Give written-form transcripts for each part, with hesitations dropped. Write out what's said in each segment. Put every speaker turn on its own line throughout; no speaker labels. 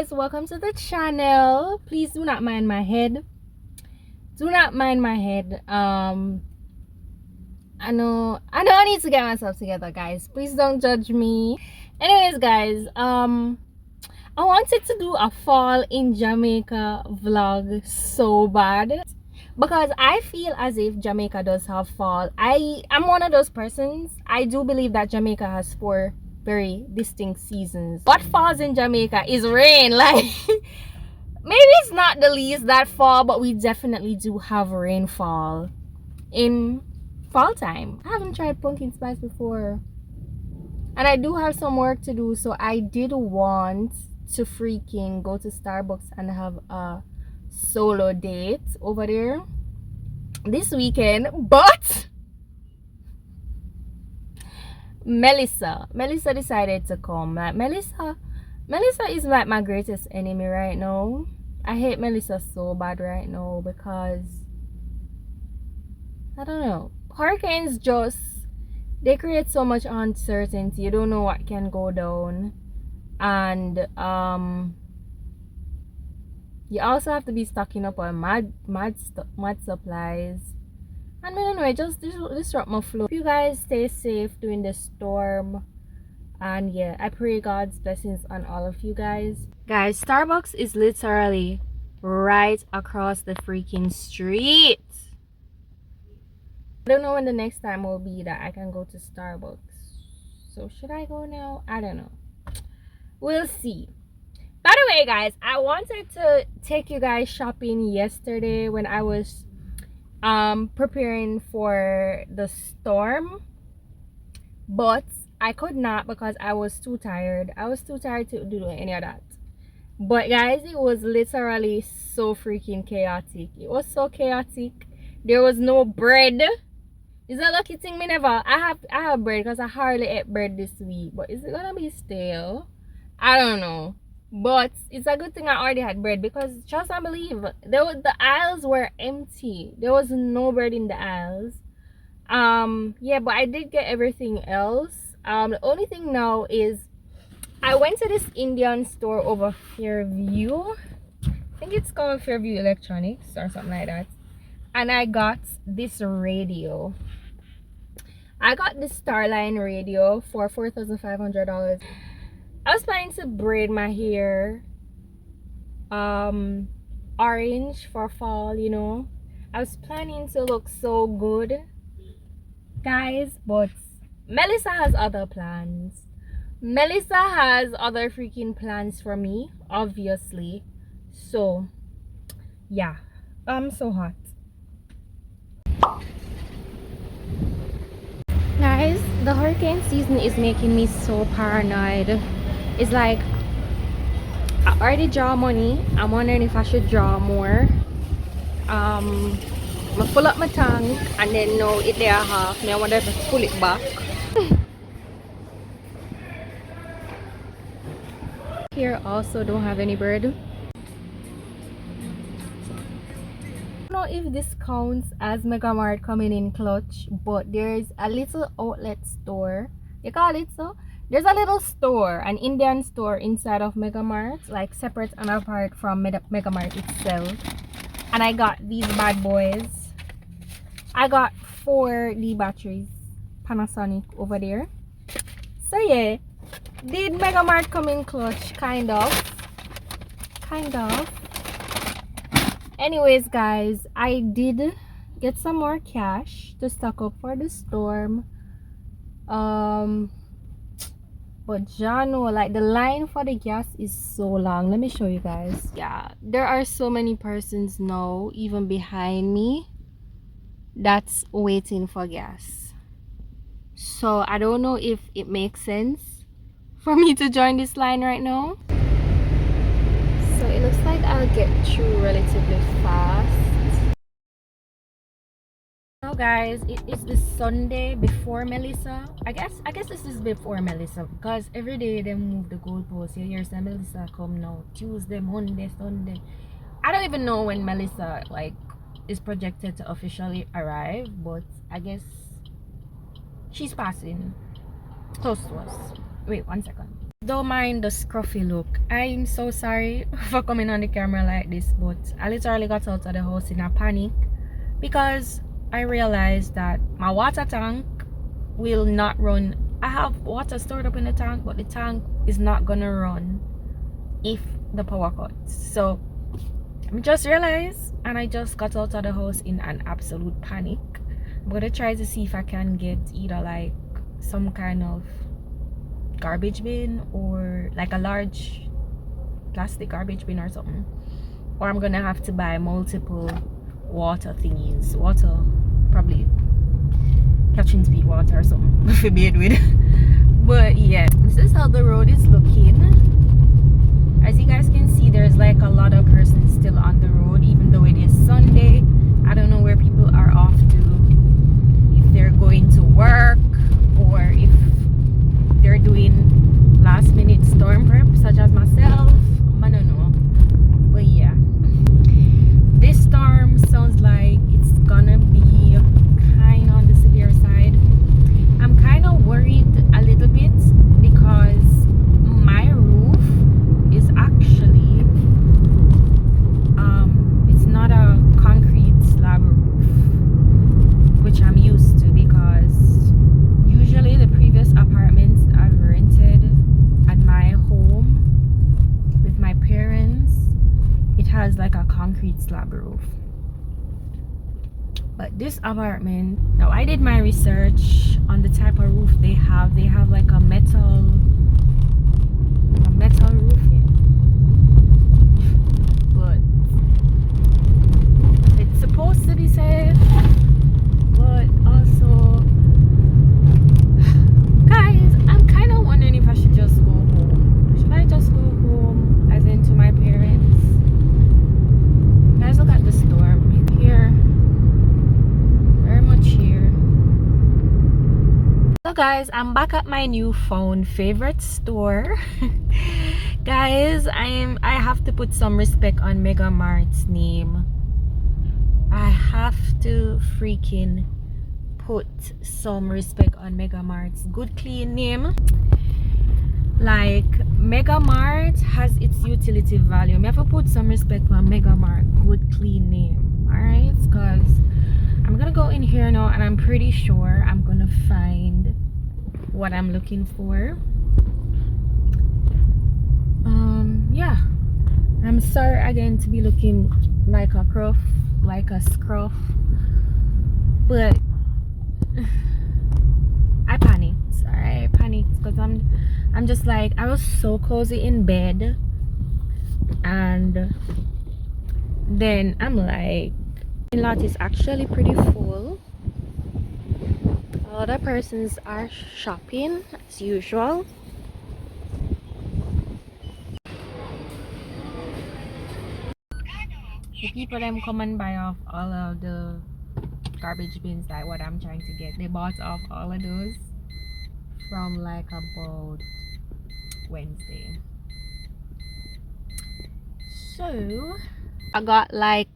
guys, welcome to the channel. Please do not mind my head. Do not mind my head. I know I need to get myself together, guys. Please don't judge me. Anyways, guys, I wanted to do a fall in Jamaica vlog so bad because I feel as if Jamaica does have fall. I'm one of those persons. I do believe that Jamaica has 4 very distinct seasons. What falls in Jamaica is rain. Like maybe it's not the least that fall, but we definitely do have rainfall in fall time. I haven't tried pumpkin spice before, and I do have some work to do, so I did want to freaking go to Starbucks and have a solo date over there this weekend, but Melissa decided to come. Like Melissa is like my greatest enemy right now. I hate Melissa so bad right now because I don't know, hurricanes they create so much uncertainty. You don't know what can go down, and you also have to be stocking up on mad supplies. And I don't know, it just disrupt my flow. You guys stay safe during the storm, and yeah, I pray God's blessings on all of you guys. Guys, Starbucks is literally right across the freaking street. I don't know when the next time will be that I can go to Starbucks, so should I go now? I don't know, we'll see. By the way, guys, I wanted to take you guys shopping yesterday when I was preparing for the storm, but I could not because I was too tired. To do any of that. But guys, it was literally so freaking chaotic. It was so chaotic. There was no bread. It's a lucky thing me never I have bread because I hardly ate bread this week. But is it gonna be stale? I don't know. But it's a good thing I already had bread, because trust and believe, the aisles were empty. There was no bread in the aisles. Yeah, but I did get everything else. The only thing now is I went to this Indian store over Fairview. I think it's called Fairview Electronics or something like that. And I got this radio. I got this Starline radio for $4,500. I was planning to braid my hair orange for fall, you know. I was planning to look so good, guys, but Melissa has other plans. Melissa has other freaking plans for me, obviously. So yeah, I'm so hot. Guys, the hurricane season is making me so paranoid. It's like I already draw money. I'm wondering if I should draw more. I full up my tank and then now it there half. I wonder if I pull it back. Here also don't have any bread. I don't know if this counts as Mega Mart coming in clutch, but there's a little outlet store. You call it so? There's a little store, an Indian store inside of Mega Mart, like separate and apart from Mega Mart itself. And I got these bad boys. I got 4 D batteries, Panasonic over there. So yeah, did Mega Mart come in clutch? Kind of. Anyways, guys, I did get some more cash to stock up for the storm. But Jano, like the line for the gas is so long. Let me show you guys. Yeah, there are so many persons now, even behind me, that's waiting for gas. So I don't know if it makes sense for me to join this line right now. So it looks like I'll get through relatively fast. Now guys, it is the Sunday before Melissa. I guess this is before Melissa, because every day they move the goalposts. You hear some Melissa come now Tuesday, Monday, Sunday. I don't even know when Melissa like is projected to officially arrive, but I guess she's passing close to us. Wait 1 second. don't mind the scruffy look. I'm so sorry for coming on the camera like this, but I literally got out of the house in a panic because I realized that my water tank will not run. I have water stored up in the tank, but the tank is not gonna run if the power cuts. So I just realized, and I just got out of the house in an absolute panic. I'm gonna try to see if I can get either like some kind of garbage bin or like a large plastic garbage bin or something, or I'm gonna have to buy multiple water thingies, water, probably catching speed water or something to bathe with. But yeah, this is how the road is looking. As you guys can see, there's like a lot of persons still on the road, even though it is Sunday. I don't know where people are off to, if they're going to work or if they're doing last minute storm prep such as myself. I don't know, but yeah, this storm sounds like it's gonna be kind of on the severe side. I'm kind of worried a little bit because my roof is actually it's not a concrete slab roof, which I'm used to, because usually the previous apartments I've rented at my home with my parents, it has like a concrete slab roof. But this apartment, now I did my research on the type of roof they have. They have like a metal roofing. But it's supposed to be safe, but also, guys, I'm kind of wondering if I should just go home. Should I just go home, as in to my parents? Guys, look at the storm here. Very much here. So guys, I'm back at my newfound favorite store. Guys, I have to put some respect on Mega Mart's name. I have to freaking put some respect on Mega Mart's good clean name. Like, Mega Mart has its utility value. I have to put some respect on Mega Mart good clean name. Alright, because I'm gonna go in here now and I'm pretty sure I'm gonna find what I'm looking for. Yeah, I'm sorry again to be looking like a scruff, but I panicked. Alright, I panicked because I'm just like, I was so cozy in bed, and then I'm like, the lot is actually pretty full. A lot of persons are shopping as usual. The people them come and buy off all of the garbage bins, like what I'm trying to get. They bought off all of those from like about Wednesday. So I got like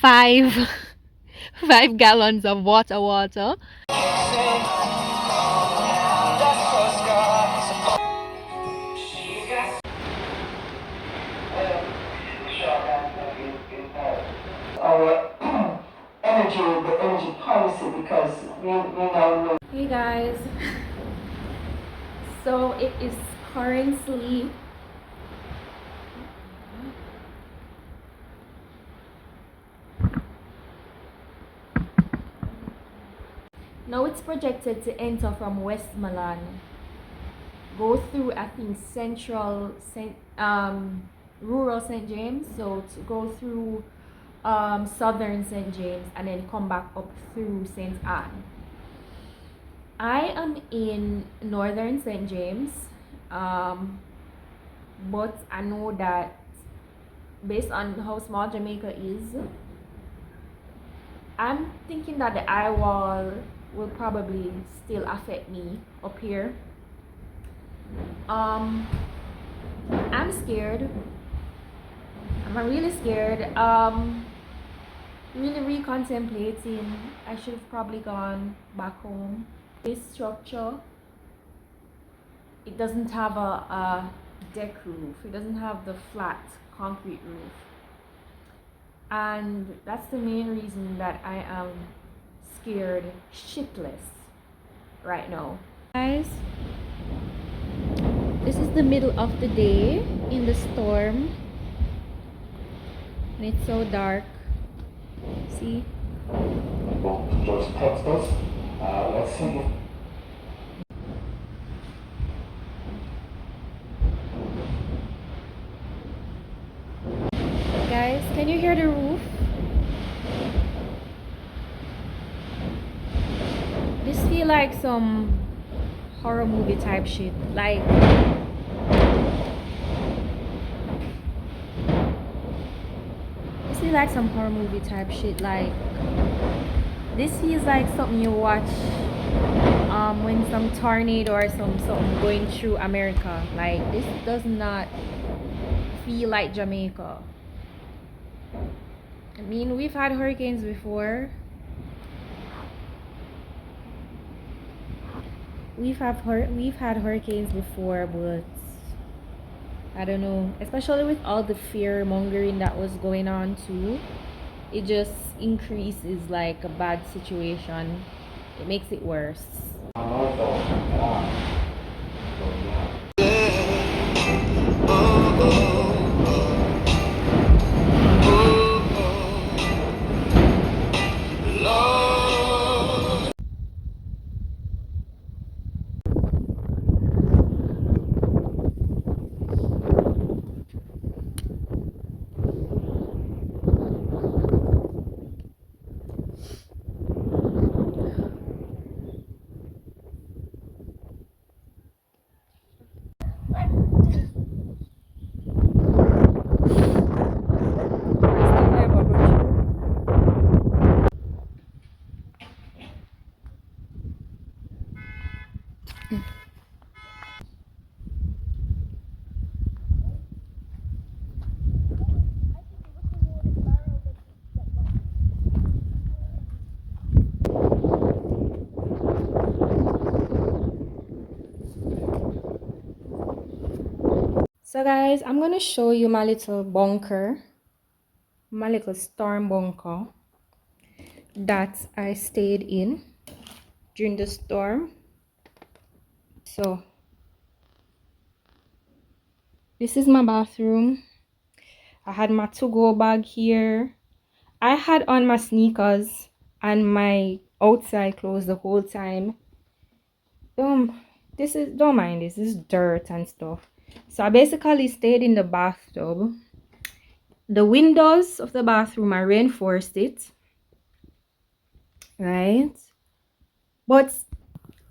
5 gallons of water.
Our the energy policy, because we now know.
Hey guys, so it is currently now it's projected to enter from West Milan, go through I think rural St. James, so to go through southern St. James and then come back up through St. Anne. I am in northern St. James, but I know that based on how small Jamaica is, I'm thinking that the eye wall will probably still affect me up here. I'm scared. I'm really scared. Really recontemplating. I should have probably gone back home. This structure it doesn't have a deck roof. It doesn't have the flat concrete roof. And that's the main reason that I am scared shitless right now. Guys, this is the middle of the day in the storm. And it's so dark. See?
Just text us. Let's see.
Guys, can you hear the roof? This feel like some horror movie type shit. Like this feel like some horror movie type shit. Like this feels like something you watch when some tornado or something going through America. Like this does not feel like Jamaica. I mean, we've had hurricanes before. We've had hurricanes before, but I don't know. Especially with all the fear mongering that was going on too, it just increases like a bad situation. It makes it worse. So guys, I'm gonna show you my little bunker, my little storm bunker that I stayed in during the storm. So this is my bathroom. I had my to-go bag here. I had on my sneakers and my outside clothes the whole time. Don't mind this is dirt and stuff. So I basically stayed in the bathtub. The windows of the bathroom, I reinforced it, right? But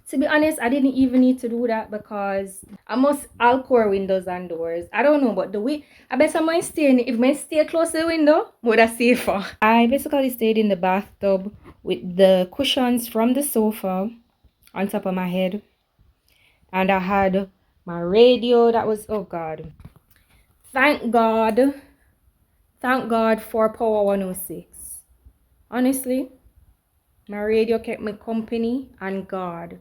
to be honest, I didn't even need to do that because I must alcor windows and doors. I don't know, but the way I bet I might stay in, if I stay close to the window, would I safer. I basically stayed in the bathtub with the cushions from the sofa on top of my head. And I had my radio that was, oh God. Thank God for Power 106. Honestly, my radio kept me company and God.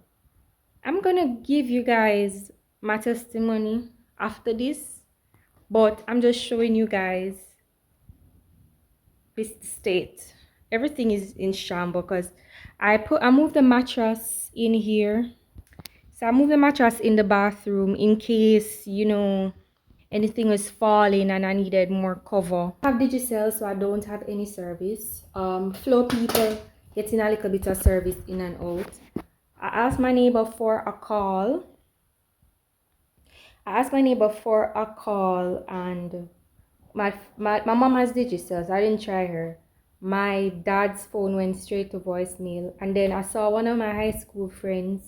I'm gonna give you guys my testimony after this, but I'm just showing you guys this state. Everything is in shambles because I moved the mattress in here. So I moved the mattress in the bathroom in case, you know, anything was falling and I needed more cover. I have Digicel, so I don't have any service. Flow people getting a little bit of service in and out. I asked my neighbor for a call. And my mom has Digicel, so I didn't try her. My dad's phone went straight to voicemail, and then I saw one of my high school friends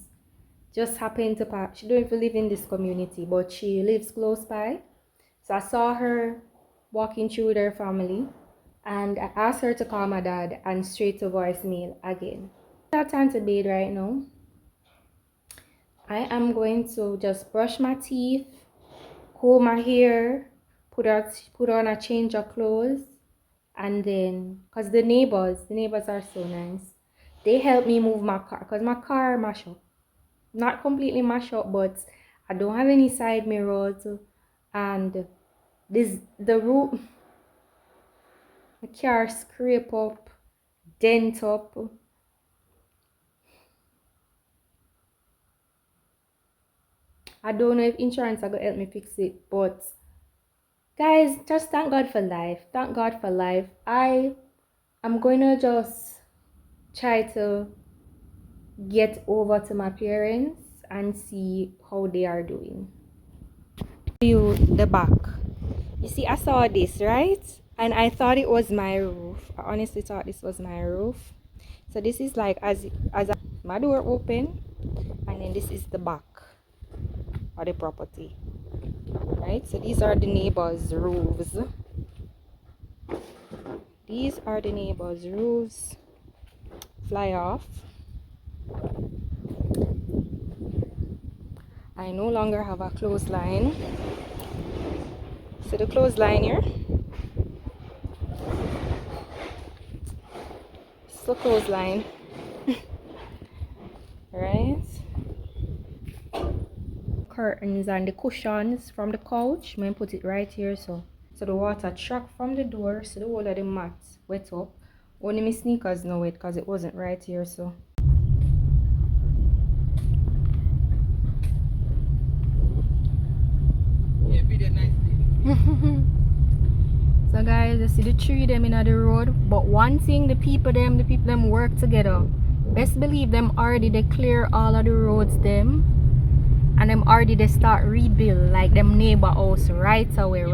just happened to pass. She don't even live in this community, but she lives close by. So I saw her walking through with her family, and I asked her to call my dad, and straight to voicemail again. I have time to bathe right now. I am going to just brush my teeth, comb my hair, put on a change of clothes, and then, cause the neighbors are so nice. They helped me move my car, cause my car mash up. Not completely mash up, but I don't have any side mirrors, and this the roof, the car scrape up, dent up. I don't know if insurance are gonna help me fix it, but guys, just thank God for life. Thank God for life. I'm gonna just try to get over to my parents and see how they are doing. You the back. You see, I saw this, right? And I thought it was my roof. I honestly thought this was my roof. So this is like as my door open, and then this is the back of the property. Right? So these are the neighbors' roofs. These are the neighbors' roofs. Fly off. I no longer have a clothesline. So the clothesline here. So clothesline. Right? Curtains and the cushions from the couch. I'm gonna put it right here so the water track from the door, so the whole of the mat wet up. Only my sneakers now wet because it wasn't right here, so. Yeah, be that nicely. So guys, you see the tree them in the road, but one thing, the people them work together. Best believe them already they clear all of the roads them, and them already they start rebuild like them neighbor house right away.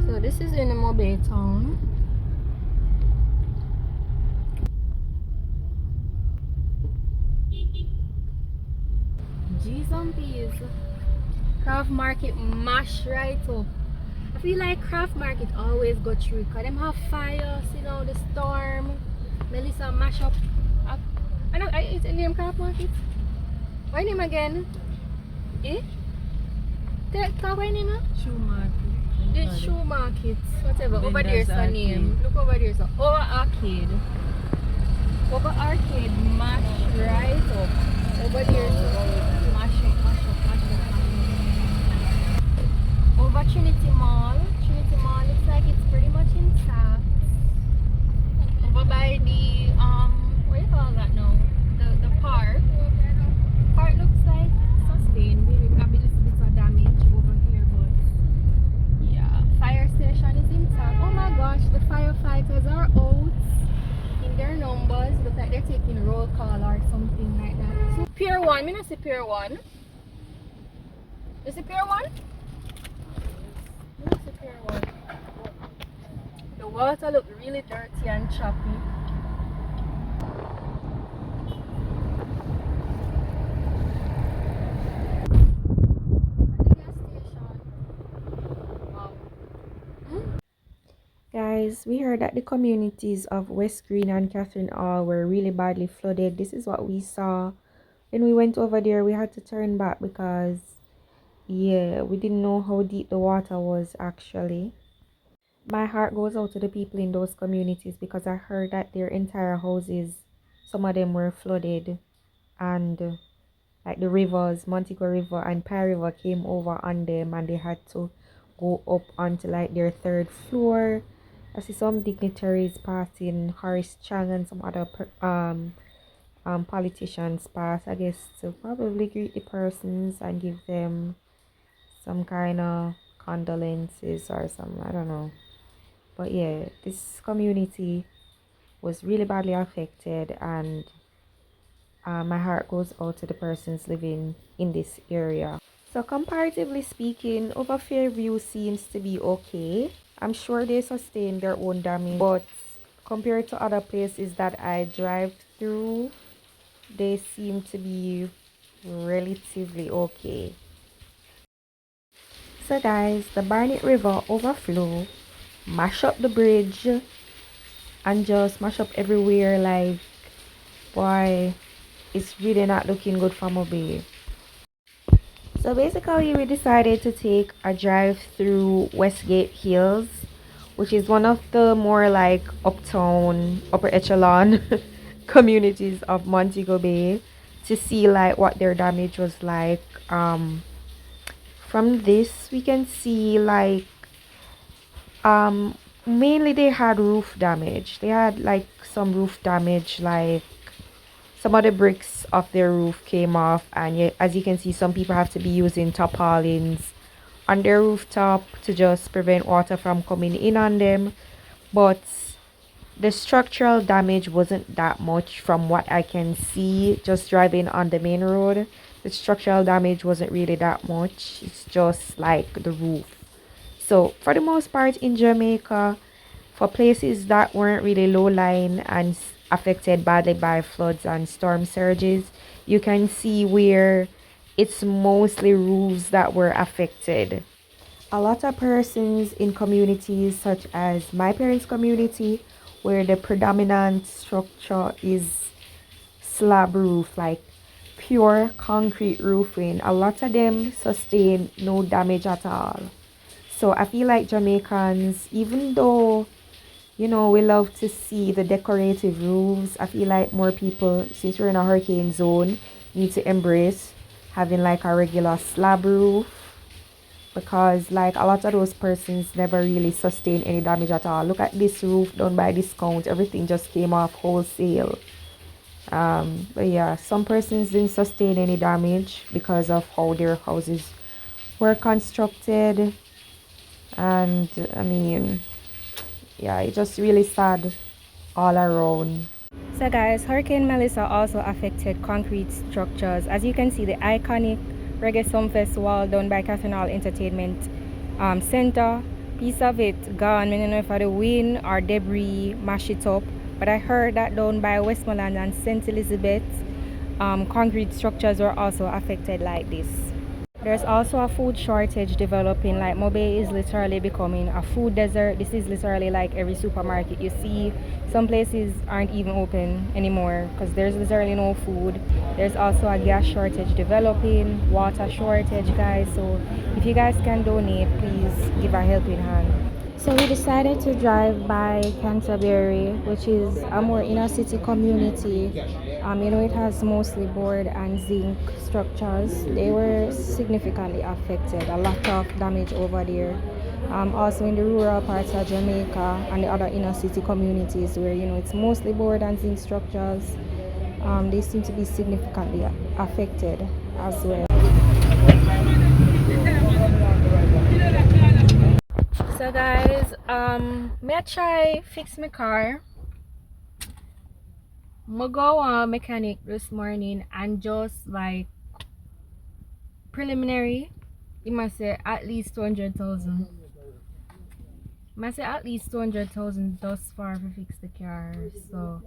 So this is in the Mobile town. G's and peas. Craft market mash right up. I feel like craft market always go through because them have fire, you know, the storm. Melissa mash up. I know, it's in name craft market. What name again? Eh? What name?
Shoe market.
The shoe market. Whatever. Over there's the name. Look over there. So over arcade. Over arcade mash right up. Over there. Mash up. Over Trinity Mall. Trinity Mall looks like it's pretty much intact. Over by the what do you call that now? The park. Park looks like sustained. Maybe a little bit of damage over here, but yeah. Fire station is intact. Oh my gosh, the firefighters are out in their numbers. Look like they're taking roll call or something like that. So Pier 1, me not see Pier 1. You see Pier 1? Me not see Pier 1. The water look really dirty and choppy. Guys, we heard that the communities of West Green and Catherine Hall were really badly flooded. This is what we saw. When we went over there, we had to turn back because, yeah, we didn't know how deep the water was actually. My heart goes out to the people in those communities because I heard that their entire houses, some of them were flooded, and like the rivers, Montego River and Pie River came over on them, and they had to go up onto like their third floor. I see some dignitaries passing, Horace Chang and some other politicians pass, I guess, to probably greet the persons and give them some kind of condolences or something, I don't know. But yeah, this community was really badly affected, and my heart goes out to the persons living in this area. So comparatively speaking, over Fairview seems to be okay. I'm sure they sustained their own damage, but compared to other places that I drive through, they seem to be relatively okay. So guys, the Barnett River overflow, mash up the bridge, and just mash up everywhere. Like, boy, it's really not looking good for Mobile. So basically, we decided to take a drive through Westgate Hills, which is one of the more like uptown, upper echelon communities of Montego Bay. to see like what their damage was like. From this we can see like mainly they had roof damage. They had like some roof damage, like some of the bricks of their roof came off, and as you can see, some people have to be using tarpaulins on their rooftop to just prevent water from coming in on them. But the structural damage wasn't that much from what I can see just driving on the main road. The structural damage wasn't really that much. It's just like the roof. So for the most part in Jamaica, for places that weren't really low lying and affected badly by floods and storm surges, you can see where it's mostly roofs that were affected. A lot of persons in communities such as my parents' community, where the predominant structure is slab roof, like pure concrete roofing, a lot of them sustain no damage at all. So I feel like Jamaicans, even though we love to see the decorative roofs, I feel like more people, since we're in a hurricane zone, need to embrace having like a regular slab roof, because like a lot of those persons never really sustain any damage at all. Look at this roof done by discount, everything just came off wholesale. But yeah, some persons didn't sustain any damage because of how their houses were constructed. And I mean, yeah, it's just really sad all around. So guys, Hurricane Melissa also affected concrete structures. As you can see, the iconic Reggae Sumfest wall done by Catherine Hall Entertainment Center, piece of it gone. I don't know if the wind or debris mash it up, but I heard that down by Westmoreland and St. Elizabeth, concrete structures were also affected like this. There's also a food shortage developing. Like Mobe is literally becoming a food desert. This is literally like every supermarket you see. Some places aren't even open anymore because there's literally no food. There's also a gas shortage developing, water shortage, guys. So if you guys can donate, please give a helping hand. So we decided to drive by Canterbury, which is a more inner city community. It has mostly board and zinc structures. They were significantly affected, a lot of damage over there. Also in the rural parts of Jamaica and the other inner city communities where it's mostly board and zinc structures, they seem to be significantly affected as well. So guys, may I try fix my car. I go on mechanic this morning and just like preliminary, he must say at least 200,000. Must say at least 200,000 thus far to fix the car. So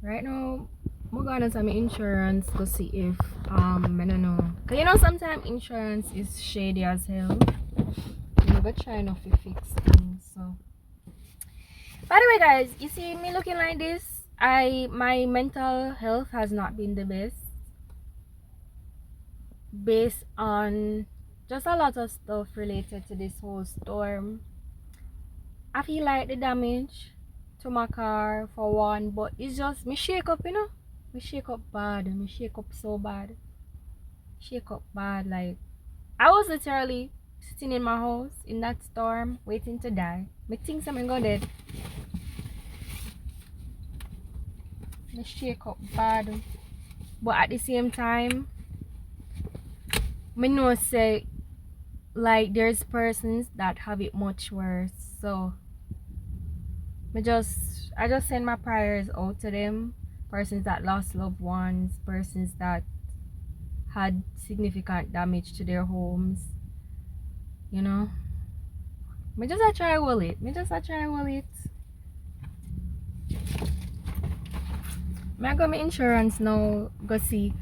right now, I'm gonna to my insurance to see if I don't know. Cause sometimes insurance is shady as hell. I'm gonna try not to fix things. So by the way guys, you see me looking like this, my mental health has not been the best based on just a lot of stuff related to this whole storm. I feel like the damage to my car for one, but it's just me shake up, me shake up bad, me shake up so bad, shake up bad. Like I was literally sitting in my house in that storm waiting to die. Me think something go dead. Me shake up bad, but at the same time me know say like there's persons that have it much worse. So I just send my prayers out to them, persons that lost loved ones, persons that had significant damage to their homes. Me just a try will it. I got my insurance now, go see.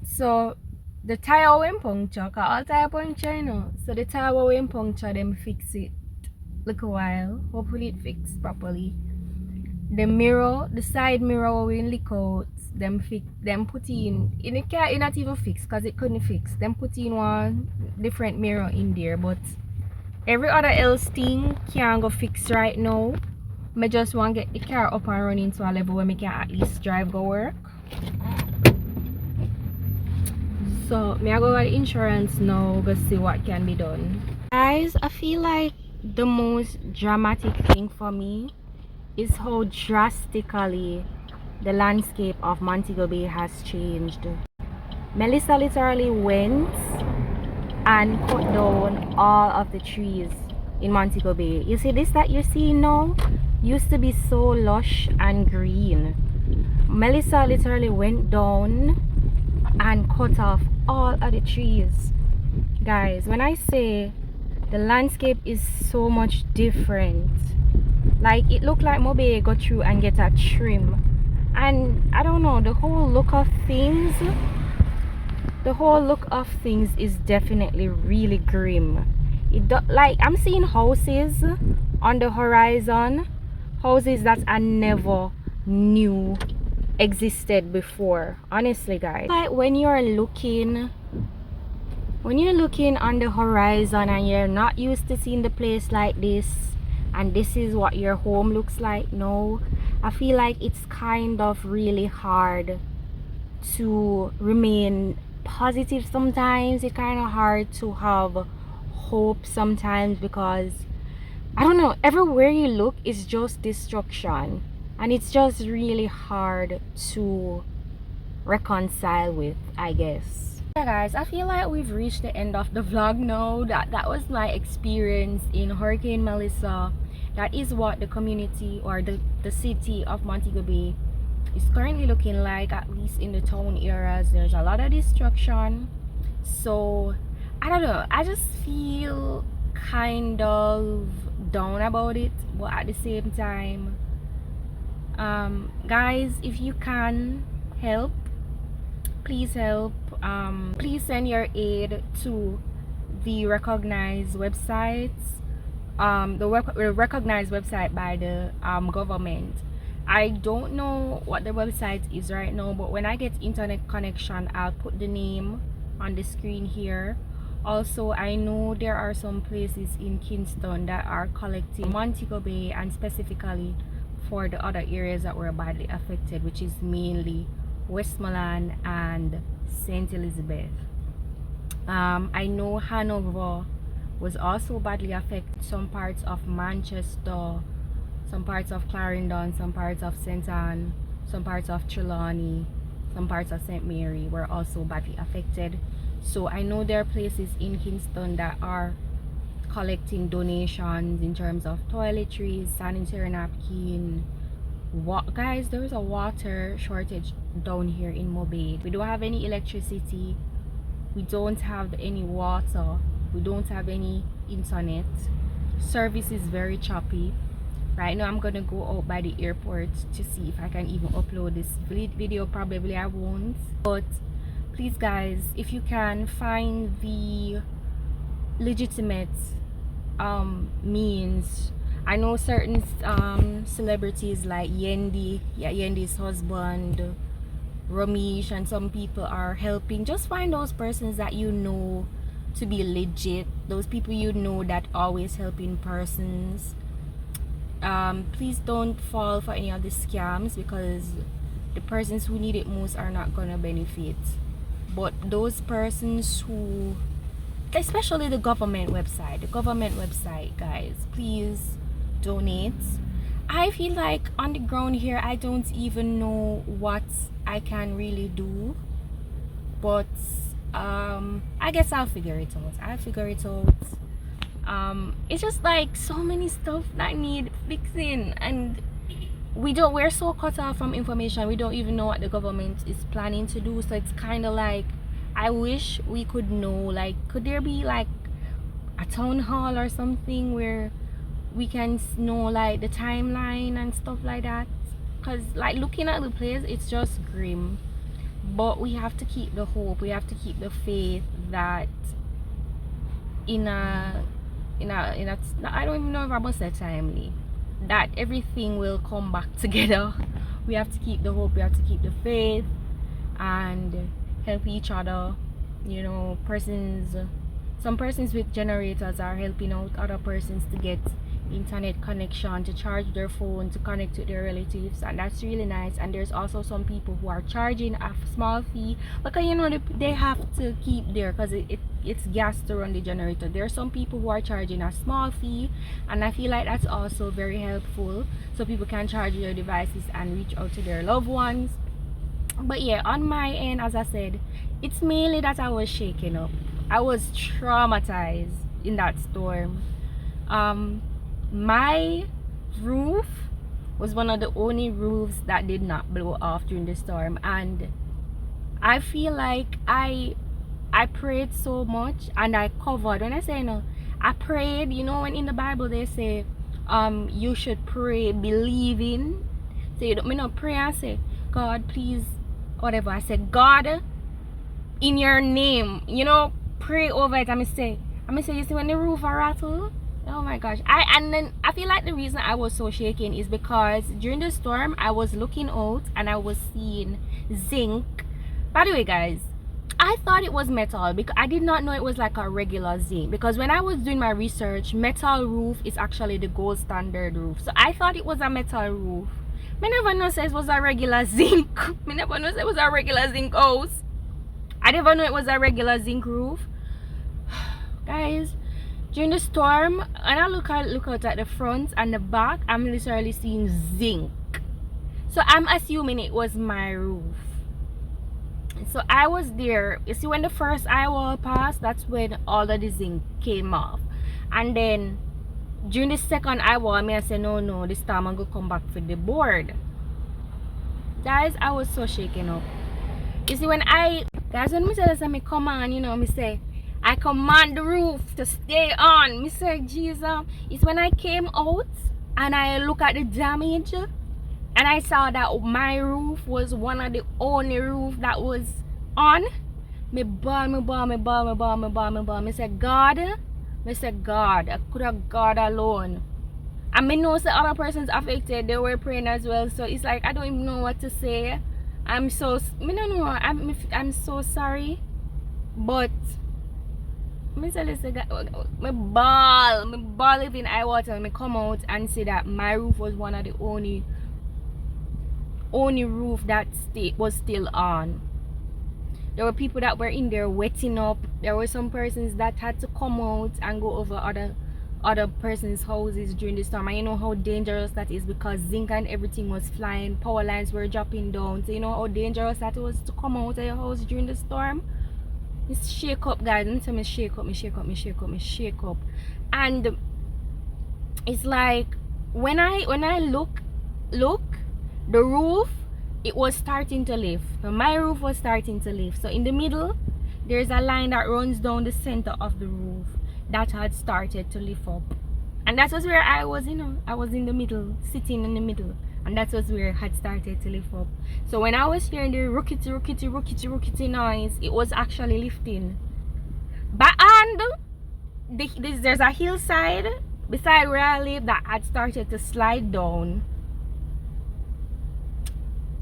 So the tire went puncture, cause all tire puncture, So the tire went puncture, them fix it. Look a while. Hopefully it fixed properly. The mirror, the side mirror we leak out, them put in the car, it not even fixed because it couldn't fix. Them put in one different mirror in there, but every other else thing can't go fix right now. I just want to get the car up and running to a level where I can at least drive go work. So me I go to the insurance now go see what can be done. Guys, I feel like the most dramatic thing for me is how drastically the landscape of Montego Bay has changed. Melissa literally went and cut down all of the trees in Montego Bay. You see this that you're seeing now used to be so lush and green. Melissa literally went down and cut off all of the trees. Guys, when I say the landscape is so much different, like it looked like Mobe go through and get a trim, and I don't know, the whole look of things is definitely really grim. Like I'm seeing houses on the horizon, houses that I never knew existed before, honestly guys. Like when you're looking on the horizon and you're not used to seeing the place like this, and this is what your home looks like now, I feel like it's kind of really hard to remain positive sometimes. It's kind of hard to have hope sometimes, because I don't know, everywhere you look is just destruction, and it's just really hard to reconcile with, I guess. Yeah guys, I feel like we've reached the end of the vlog now. That was my experience in Hurricane Melissa. That is what the community or the city of Montego Bay is currently looking like, at least in the town areas. There's a lot of destruction, so I don't know, I just feel kind of down about it, but at the same time, guys, if you can help, please help. Please send your aid to the recognized websites, the recognized website by the government. I don't know what the website is right now, but when I get internet connection, I'll put the name on the screen here. Also, I know there are some places in Kingston that are collecting Montego Bay, and specifically for the other areas that were badly affected, which is mainly Westmoreland and St. Elizabeth. I know Hanover was also badly affected, some parts of Manchester, some parts of Clarendon, some parts of St. Anne, some parts of Trelawney, some parts of St. Mary were also badly affected. So I know there are places in Kingston that are collecting donations in terms of toiletries, sanitary napkin. Guys, there is a water shortage down here in Mobe. We don't have any electricity, we don't have any water, we don't have any internet. Service is very choppy. Right now I'm gonna go out by the airport to see if I can even upload this video. Probably I won't, but please guys, if you can find the legitimate means. I know certain celebrities like Yendi's husband, Ramesh, and some people are helping. Just find those persons that you know to be legit, those people you know that always helping persons. Please don't fall for any of the scams, because the persons who need it most are not gonna benefit, but those persons who, especially the government website, guys, please donate. I feel like on the ground here I don't even know what I can really do, but I guess I'll figure it out. It's just like so many stuff that need fixing, and we're so cut off from information. We don't even know what the government is planning to do. So it's kind of like, I wish we could know, like, could there be like a town hall or something where we can know like the timeline and stuff like that? Because like looking at the place, it's just grim, but we have to keep the hope, we have to keep the faith that in a I don't even know if I must say timely, that everything will come back together. We have to keep the hope, we have to keep the faith, and help each other. You know, some persons with generators are helping out other persons to get internet connection to charge their phone, to connect to their relatives, and that's really nice. And there's also some people who are charging a small fee because you know they have to keep there because it's gas to run the generator. There are some people who are charging a small fee, and I feel like that's also very helpful, so people can charge their devices and reach out to their loved ones. But yeah, on my end, as I said, it's mainly that I was shaken up. I was traumatized in that storm. My roof was one of the only roofs that did not blow off during the storm, and I feel like I prayed so much, and I covered. When I say no, I prayed, you know, when in the Bible they say you should pray believing. So you don't me not pray and say, God please, whatever. I said, God, in your name, you know, pray over it. I'm gonna say, you see when the roof are rattle, oh my gosh. And then I feel like the reason I was so shaken is because during the storm I was looking out and I was seeing zinc. By the way, guys, I thought it was metal because I did not know it was like a regular zinc, because when I was doing my research, metal roof is actually the gold standard roof. So I thought it was a metal roof. Me never know it was a regular zinc. Me never know it was a regular zinc house. I never know it was a regular zinc roof. Guys, during the storm, and I look out at the front and the back, I'm literally seeing zinc. So I'm assuming it was my roof. So I was there. You see, when the first eye wall passed, that's when all of the zinc came off. And then during the second eye wall, I said, no, this time I'm gonna come back for the board. Guys, I was so shaken up. You see, when me tell me come on, you know, me say I command the roof to stay on. Me say, Jesus, it's when I came out and I look at the damage and I saw that my roof was one of the only roof that was on. Me bawl. Me say, God, I could have God alone. And me know the other persons affected, they were praying as well. So it's like I don't even know what to say. I'm so sorry, but me tell you, me ball even eye water. Me come out and say that my roof was one of the only roof that was still on. There were people that were in there wetting up. There were some persons that had to come out and go over other persons' houses during the storm. And you know how dangerous that is, because zinc and everything was flying, power lines were dropping down. So you know how dangerous that was to come out of your house during the storm. It's shake up, guys. Let me shake up. And it's like when I look, the roof, it was starting to lift. My roof was starting to lift. So in the middle, there's a line that runs down the center of the roof that had started to lift up, and that was where I was. You know, I was in the middle, sitting in the middle, and that was where it had started to lift up. So when I was hearing the rookity noise, it was actually lifting. But and there's a hillside beside where I live that had started to slide down.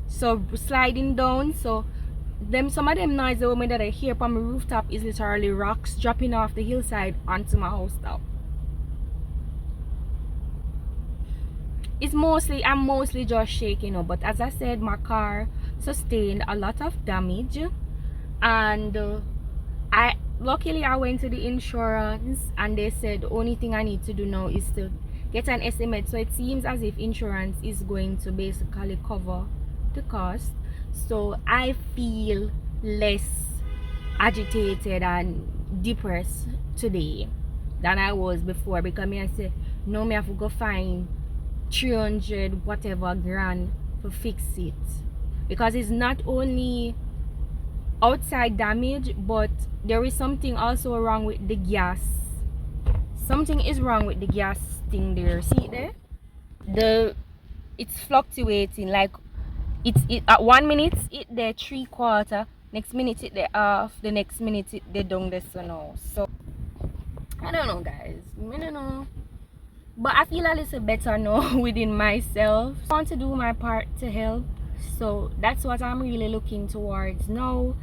So sliding down, so some of them noise that I hear from my rooftop is literally rocks dropping off the hillside onto my house top. I'm mostly just shaking up, but as I said, my car sustained a lot of damage, and luckily I went to the insurance and they said the only thing I need to do now is to get an estimate. So it seems as if insurance is going to basically cover the cost. So I feel less agitated and depressed today than I was before, because I say no, me have to go find 300 whatever grand to fix it, because it's not only outside damage, but there is something also wrong with the gas. Something is wrong with the gas thing there. See there, it's fluctuating. Like it at 1 minute it there 3/4, next minute it there half, the next minute it there down there. So now, so I don't know, guys, I don't know, but I feel a little better now within myself. I want to do my part to help, so that's what I'm really looking towards now.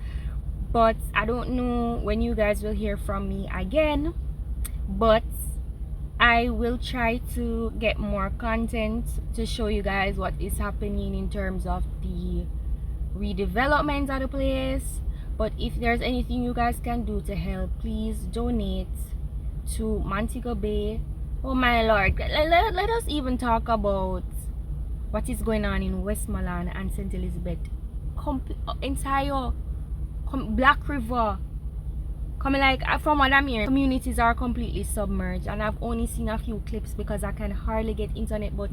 But I don't know when you guys will hear from me again, but I will try to get more content to show you guys what is happening in terms of the redevelopment of the place. But if there's anything you guys can do to help, please donate to Montego Bay. Oh my lord, let us even talk about what is going on in Westmoreland and St. Elizabeth. Entire Black River, coming, like, from what I'm hearing, communities are completely submerged, and I've only seen a few clips because I can hardly get internet. But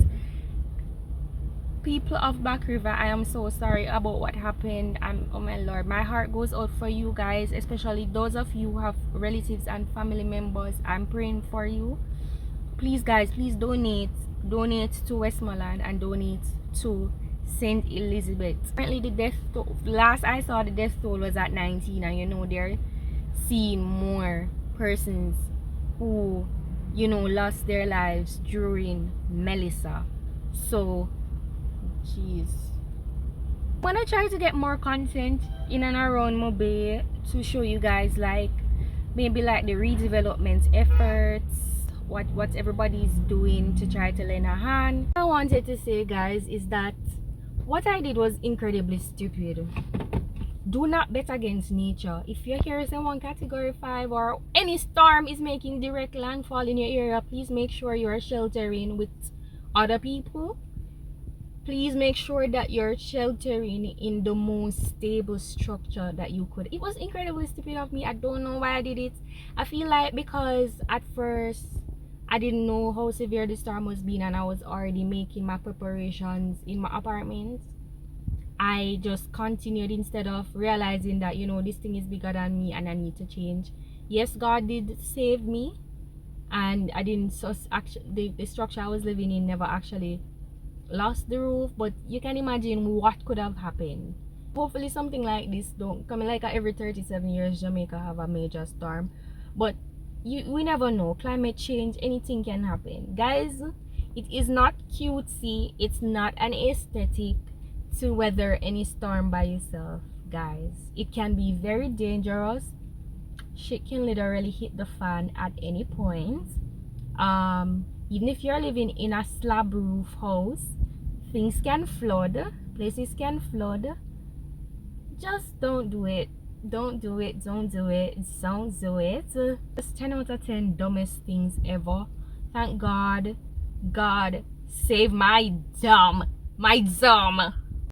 people of Black River, I am so sorry about what happened. Oh my lord, my heart goes out for you guys, especially those of you who have relatives and family members. I'm praying for you. Please guys, please donate to Westmoreland and donate to St. Elizabeth. Apparently the death toll, last I saw, the death toll was at 19, and you know they're seeing more persons who, you know, lost their lives during Melissa. So jeez, I'm gonna try to get more content in and around Mobe to show you guys, like maybe like the redevelopment efforts, what everybody's doing to try to lend a hand. What I wanted to say, guys, is that what I did was incredibly stupid. Do not bet against nature. If you hear someone category 5 or any storm is making direct landfall in your area, please make sure you are sheltering with other people. Please make sure that you're sheltering in the most stable structure that you could. It was incredibly stupid of me. I don't know why I did it. I feel like because at first I didn't know how severe the storm was being, and I was already making my preparations in my apartment. I just continued instead of realizing that, you know, this thing is bigger than me and I need to change. Yes, God did save me, and I didn't actually, the structure I was living in never actually lost the roof, but you can imagine what could have happened. Hopefully something like this don't come. Like every 37 years Jamaica have a major storm, but we never know. Climate change, anything can happen, guys. It is not cutesy, it's not an aesthetic to weather any storm by yourself, guys. It can be very dangerous. Shit can literally hit the fan at any point. Even if you're living in a slab roof house, things can flood, places can flood. Just don't do it. Don't do it. Just do it. Just 10 out of 10 dumbest things ever. Thank God save my dumb.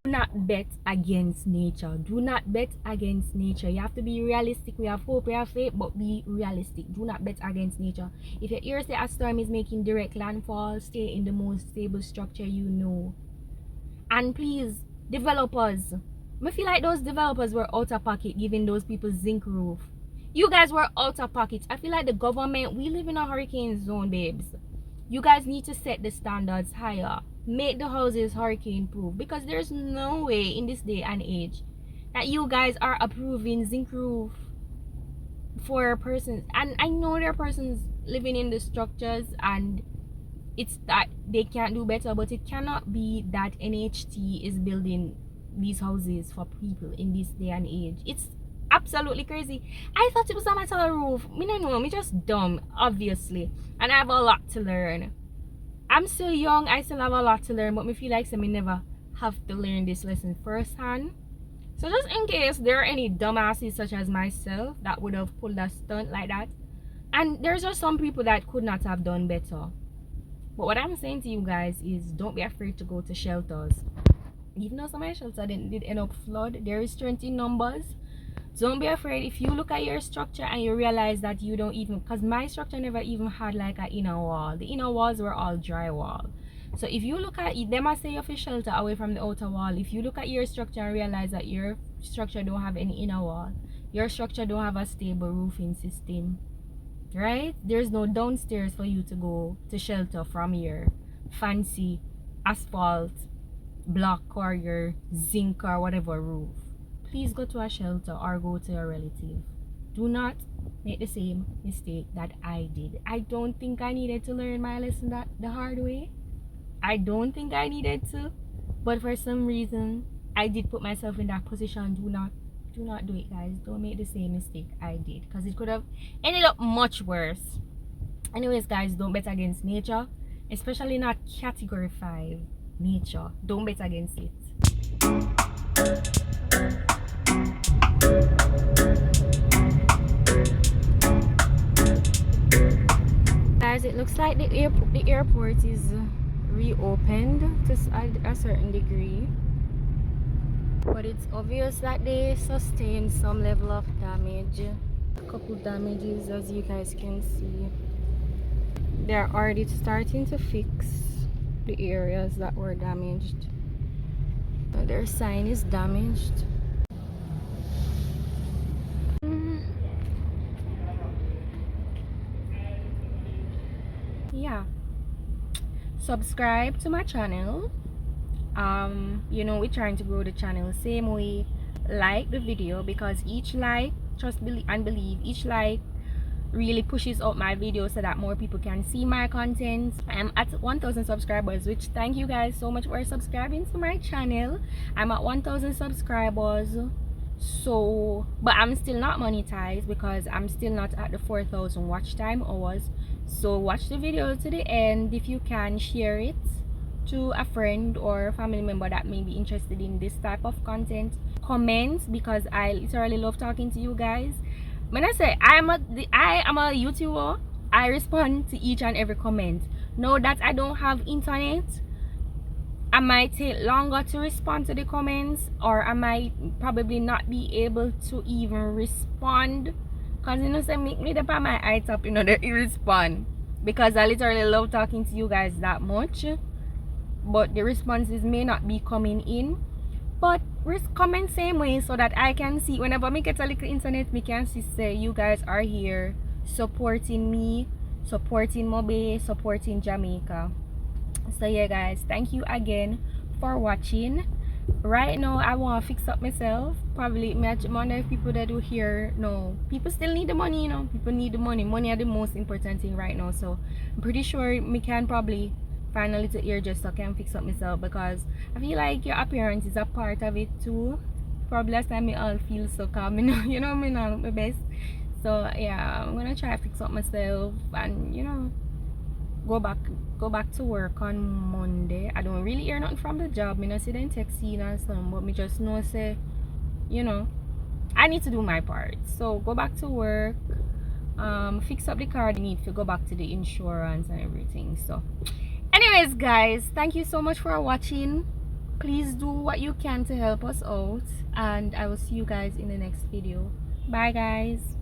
Do not bet against nature. Do not bet against nature. You have to be realistic. We have hope, we have faith, but be realistic. Do not bet against nature. If your ears say a storm is making direct landfall, stay in the most stable structure you know. And please, developers, I feel like those developers were out of pocket giving those people zinc roof. You guys were out of pocket. I feel like the government, we live in a hurricane zone, babes. You guys need to set the standards higher. Make the houses hurricane proof, because there's no way in this day and age that you guys are approving zinc roof for persons. And I know there are persons living in the structures and it's that they can't do better, but it cannot be that NHT is building these houses for people in this day and age. It's absolutely crazy. I thought it was a metal roof. Me no know, me just dumb, obviously, and I have a lot to learn. I'm still young, I still have a lot to learn, but me feel like me never have to learn this lesson firsthand. So just in case there are any dumbasses such as myself that would have pulled a stunt like that, and there's just some people that could not have done better. But what I'm saying to you guys is, don't be afraid to go to shelters. Even though some of my shelters did end up flood, there is strength in numbers. Don't be afraid. If you look at your structure and you realize that you don't even, because my structure never even had like an inner wall. The inner walls were all drywall. So if you look at it, they must say you have a shelter away from the outer wall. If you look at your structure and realize that your structure don't have any inner wall, your structure don't have a stable roofing system, right? There's no downstairs for you to go to shelter from your fancy asphalt block or your zinc or whatever roof. Please go to a shelter or go to a relative. Do not make the same mistake that I did. I don't think I needed to learn my lesson the hard way. I don't think I needed to, but for some reason I did put myself in that position. Do not do it, guys. Don't make the same mistake I did, because it could have ended up much worse. Anyways, guys, don't bet against nature, especially not category 5 nature. Don't bet against it. Guys, it looks like the airport is reopened to a certain degree, but it's obvious that they sustained some level of damage. A couple damages, as you guys can see. They're already starting to fix the areas that were damaged. Their sign is damaged. Yeah, subscribe to my channel. You know, we're trying to grow the channel same way. Like the video, because each like, trust and believe, each like really pushes out my video so that more people can see my content. I'm at 1,000 subscribers, which thank you guys so much for subscribing to my channel. I'm at 1,000 subscribers, so but I'm still not monetized because I'm still not at the 4,000 watch time hours. So watch the video to the end. If you can, share it to a friend or family member that may be interested in this type of content. Comment, because I literally love talking to you guys. When I say I am a YouTuber, I respond to each and every comment. Know that I don't have internet, I might take longer to respond to the comments, or I might probably not be able to even respond, because you know, say make me up on my eyes up, you know, that you respond, because I literally love talking to you guys that much. But the responses may not be coming in, but comment same way so that I can see. Whenever I get a little internet, me can see say you guys are here supporting me, supporting Mobe, supporting Jamaica. So yeah guys, thank you again for watching. Right now I want to fix up myself. Probably wonder if people that do here, no, people still need the money, you know, people need the money are the most important thing right now. So I'm pretty sure me can probably find a little ear just so I can fix up myself, because I feel like your appearance is a part of it too. Probably last time me all feel so calm, you know, you know, me not my best. So yeah, I'm gonna try to fix up myself and, you know, go back to work on Monday. I don't really hear nothing from the job. Me not see them texting and something, but me just know say, you know, I need to do my part. So go back to work, fix up the car. I need to go back to the insurance and everything. So anyways guys, thank you so much for watching. Please do what you can to help us out, and I will see you guys in the next video. Bye guys.